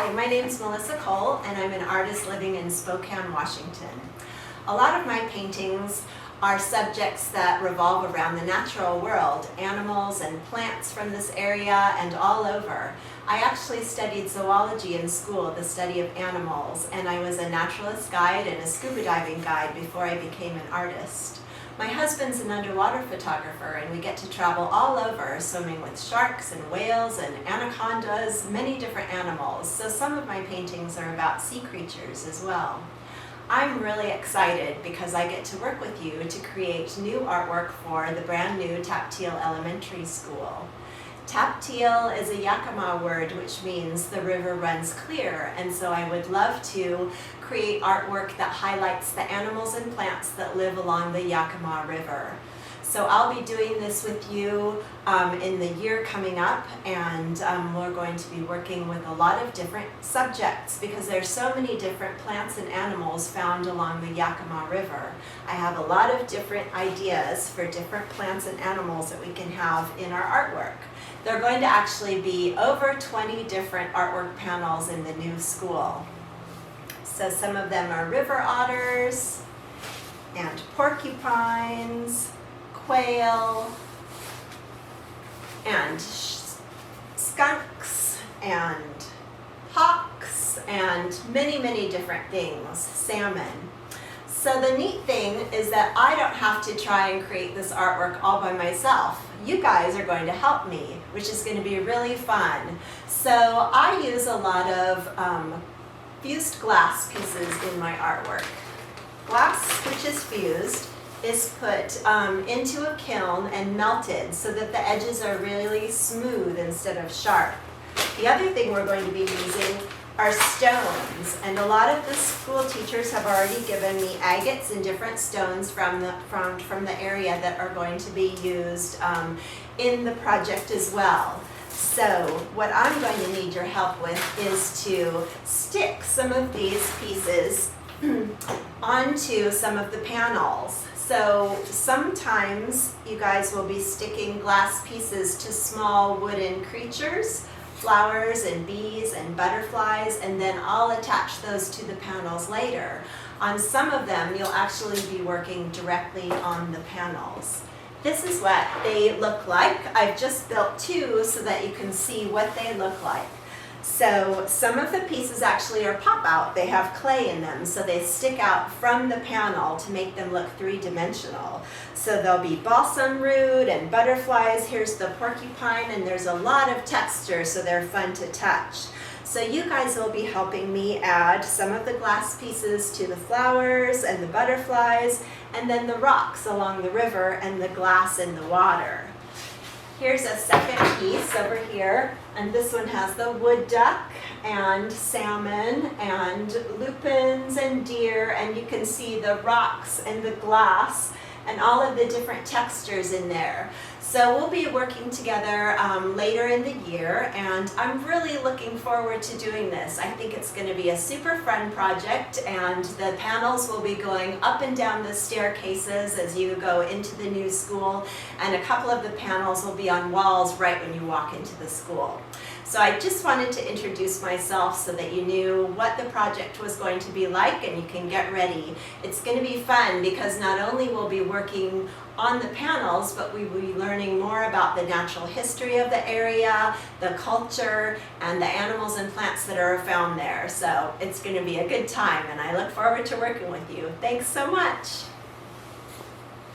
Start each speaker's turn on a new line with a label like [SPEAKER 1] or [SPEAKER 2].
[SPEAKER 1] Hi, my name is Melissa Cole, and I'm an artist living in Spokane, Washington. A lot of my paintings are subjects that revolve around the natural world, animals and plants from this area and all over. I actually studied zoology in school, the study of animals, and I was a naturalist guide and a scuba diving guide before I became an artist. My husband's an underwater photographer, and we get to travel all over, swimming with sharks and whales and anacondas, many different animals. So some of my paintings are about sea creatures as well. I'm really excited because I get to work with you to create new artwork for the brand new Tapteal Elementary School. Tapteal is a Yakima word which means the river runs clear, and so I would love to create artwork that highlights the animals and plants that live along the Yakima River. So I'll be doing this with you in the year coming up, and we're going to be working with a lot of different subjects because there's so many different plants and animals found along the Yakima River. I have a lot of different ideas for different plants and animals that we can have in our artwork. There are going to actually be over 20 different artwork panels in the new school. So some of them are river otters and porcupines, quail, and skunks, and hawks, and many, many different things, salmon. So the neat thing is that I don't have to try and create this artwork all by myself. You guys are going to help me, which is going to be really fun. So I use a lot of fused glass pieces in my artwork. Glass which is fused is put into a kiln and melted so that the edges are really smooth instead of sharp. The other thing we're going to be using are stones, and a lot of the school teachers have already given me agates and different stones from the area that are going to be used in the project as well. So what I'm going to need your help with is to stick some of these pieces onto some of the panels. So sometimes you guys will be sticking glass pieces to small wooden creatures, flowers and bees and butterflies, and then I'll attach those to the panels later. On some of them, you'll actually be working directly on the panels. This is what they look like. I've just built two so that you can see what they look like. So some of the pieces actually are pop-out. They have clay in them, so they stick out from the panel to make them look three-dimensional. So there'll be balsam root and butterflies. Here's the porcupine, and there's a lot of texture, so they're fun to touch. So you guys will be helping me add some of the glass pieces to the flowers and the butterflies, and then the rocks along the river and the glass in the water. Here's a second piece over here, and this one has the wood duck and salmon and lupins and deer, and you can see the rocks and the glass and all of the different textures in there. So we'll be working together later in the year, and I'm really looking forward to doing this. I think it's going to be a super fun project, and the panels will be going up and down the staircases as you go into the new school, and a couple of the panels will be on walls right when you walk into the school. So I just wanted to introduce myself so that you knew what the project was going to be like, and you can get ready. It's going to be fun because not only will we be working on the panels, but we will be learning more about the natural history of the area, the culture, and the animals and plants that are found there. So it's going to be a good time, and I look forward to working with you. Thanks so much.